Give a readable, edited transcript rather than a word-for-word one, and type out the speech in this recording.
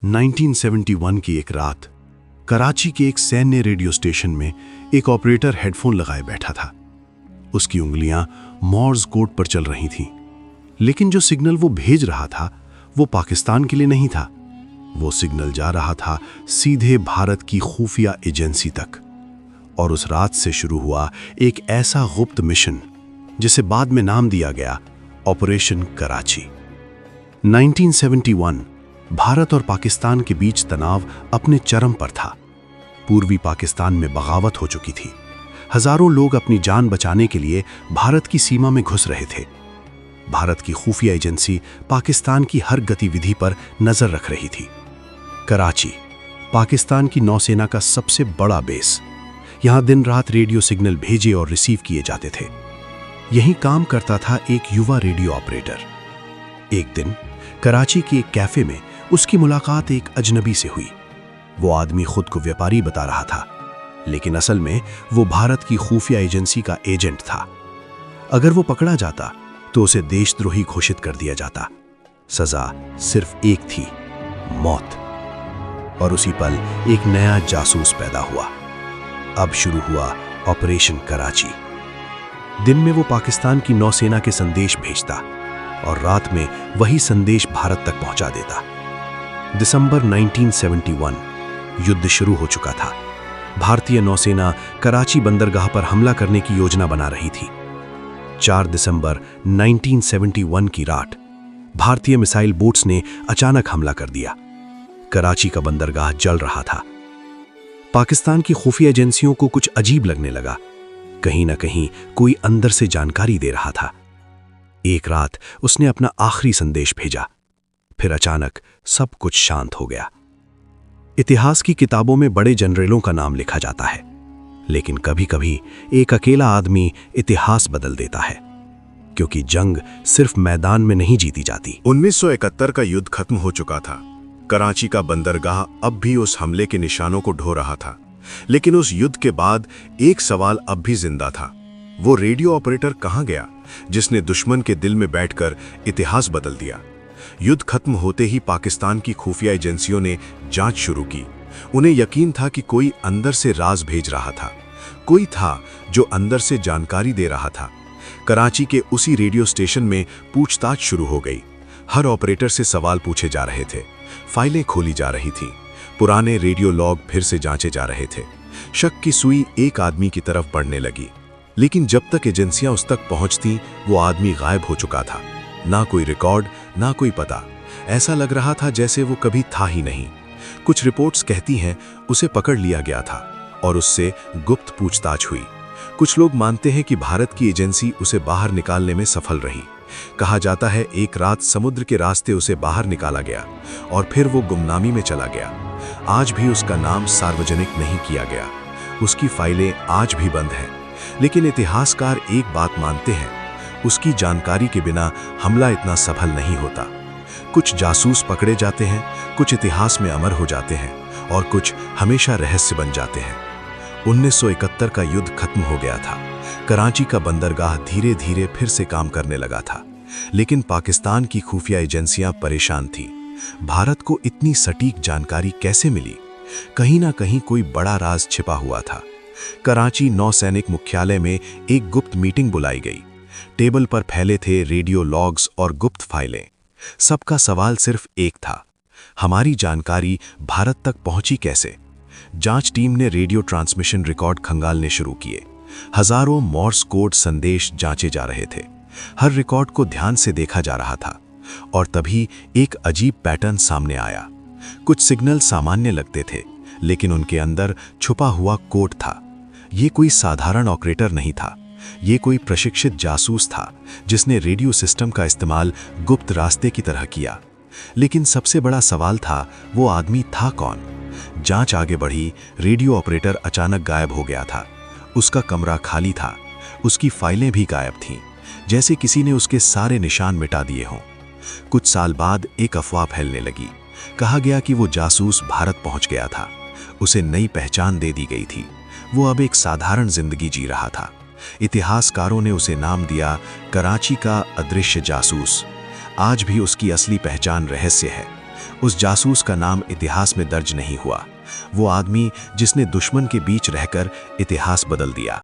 1971 की एक रात कराची के एक सैन्य रेडियो स्टेशन में एक ऑपरेटर हेडफोन लगाए बैठा था। उसकी उंगलियां मॉर्स कोड पर चल रही थीं, लेकिन जो सिग्नल वो भेज रहा था वो पाकिस्तान के लिए नहीं था। वो सिग्नल जा रहा था सीधे भारत की खुफिया एजेंसी तक। और उस रात से शुरू हुआ एक ऐसा गुप्त मिशन जिसे बाद में नाम दिया गया ऑपरेशन कराची। 1971 भारत और पाकिस्तान के बीच तनाव अपने चरम पर था। पूर्वी पाकिस्तान में बगावत हो चुकी थी। हजारों लोग अपनी जान बचाने के लिए भारत की सीमा में घुस रहे थे। भारत की खुफिया एजेंसी पाकिस्तान की हर गतिविधि पर नजर रख रही थी। कराची पाकिस्तान की नौसेना का सबसे बड़ा बेस। यहां दिन रात रेडियो सिग्नल भेजे और रिसीव किए जाते थे। यहीं काम करता था एक युवा रेडियो ऑपरेटर। एक दिन कराची के एक कैफे में उसकी मुलाकात एक अजनबी से हुई। वो आदमी खुद को व्यापारी बता रहा था, लेकिन असल में वो भारत की खुफिया एजेंसी का एजेंट था। अगर वो पकड़ा जाता तो उसे देशद्रोही घोषित कर दिया जाता। सजा सिर्फ एक थी, मौत। और उसी पल एक नया जासूस पैदा हुआ। अब शुरू हुआ ऑपरेशन कराची। दिन में वो पाकिस्तान की नौसेना के संदेश भेजता और रात में वही संदेश भारत तक पहुंचा देता। दिसंबर 1971 युद्ध शुरू हो चुका था। भारतीय नौसेना कराची बंदरगाह पर हमला करने की योजना बना रही थी। 4 दिसंबर 1971 की रात भारतीय मिसाइल बोट्स ने अचानक हमला कर दिया। कराची का बंदरगाह जल रहा था। पाकिस्तान की खुफिया एजेंसियों को कुछ अजीब लगने लगा। कहीं ना कहीं कोई अंदर से जानकारी दे रहा था। एक रात उसने अपना आखिरी संदेश भेजा, फिर अचानक सब कुछ शांत हो गया। इतिहास की किताबों में बड़े जनरलों का नाम लिखा जाता है, लेकिन कभी-कभी एक अकेला आदमी इतिहास बदल देता है, क्योंकि जंग सिर्फ मैदान में नहीं जीती जाती। 1971 का युद्ध खत्म हो चुका था। कराची का बंदरगाह अब भी उस हमले के निशानों को ढो रहा था, लेकिन उस युद्ध के बाद एक सवाल अब भी जिंदा था। वो रेडियो ऑपरेटर कहां गया जिसने दुश्मन के दिल में बैठकर इतिहास बदल दिया? युद्ध खत्म होते ही पाकिस्तान की खुफिया एजेंसियों ने जांच शुरू की। उन्हें यकीन था कि कोई अंदर से राज भेज रहा था, कोई था जो अंदर से जानकारी दे रहा था। कराची के उसी रेडियो स्टेशन में पूछताछ शुरू हो गई। हर ऑपरेटर से सवाल पूछे जा रहे थे, फाइलें खोली जा रही थीं, पुराने रेडियो लॉग फिर से जांचे जा रहे थे। शक की सुई एक आदमी की तरफ बढ़ने लगी, लेकिन जब तक एजेंसियां उस तक पहुंचती वो आदमी गायब हो चुका था। ना कोई रिकॉर्ड, ना कोई पता। ऐसा लग रहा था जैसे वो कभी था ही नहीं। कुछ रिपोर्ट्स कहती हैं उसे पकड़ लिया गया था और उससे गुप्त पूछताछ हुई। कुछ लोग मानते हैं कि भारत की एजेंसी उसे बाहर निकालने में सफल रही। कहा जाता है एक रात समुद्र के रास्ते उसे बाहर निकाला गया और फिर वो गुमनामी में चला गया। आज भी उसका नाम सार्वजनिक नहीं किया गया। उसकी फाइलें आज भी बंद हैं, लेकिन इतिहासकार एक बात मानते हैं, उसकी जानकारी के बिना हमला इतना सफल नहीं होता। कुछ जासूस पकड़े जाते हैं, कुछ इतिहास में अमर हो जाते हैं और कुछ हमेशा रहस्य बन जाते हैं। 1971 का युद्ध खत्म हो गया था। कराची का बंदरगाह धीरे धीरे फिर से काम करने लगा था, लेकिन पाकिस्तान की खुफिया एजेंसियां परेशान थीं। भारत को इतनी सटीक जानकारी कैसे मिली? कहीं ना कहीं कोई बड़ा राज छिपा हुआ था। कराची नौसैनिक मुख्यालय में एक गुप्त मीटिंग बुलाई गई। टेबल पर फैले थे रेडियो लॉग्स और गुप्त फाइलें। सबका सवाल सिर्फ एक था, हमारी जानकारी भारत तक पहुंची कैसे? जांच टीम ने रेडियो ट्रांसमिशन रिकॉर्ड खंगालने शुरू किए। हजारों मॉर्स कोड संदेश जांचे जा रहे थे। हर रिकॉर्ड को ध्यान से देखा जा रहा था और तभी एक अजीब पैटर्न सामने आया। कुछ सिग्नल सामान्य लगते थे, लेकिन उनके अंदर छुपा हुआ कोड था। ये कोई साधारण ऑपरेटर नहीं था, ये कोई प्रशिक्षित जासूस था जिसने रेडियो सिस्टम का इस्तेमाल गुप्त रास्ते की तरह किया। लेकिन सबसे बड़ा सवाल था, वो आदमी था कौन? जांच आगे बढ़ी। रेडियो ऑपरेटर अचानक गायब हो गया था। उसका कमरा खाली था, उसकी फाइलें भी गायब थीं, जैसे किसी ने उसके सारे निशान मिटा दिए हों। कुछ साल बाद एक अफवाह फैलने लगी। कहा गया कि वो जासूस भारत पहुंच गया था, उसे नई पहचान दे दी गई थी, वो अब एक साधारण जिंदगी जी रहा था। इतिहासकारों ने उसे नाम दिया कराची का अदृश्य जासूस। आज भी उसकी असली पहचान रहस्य है। उस जासूस का नाम इतिहास में दर्ज नहीं हुआ। वो आदमी जिसने दुश्मन के बीच रहकर इतिहास बदल दिया।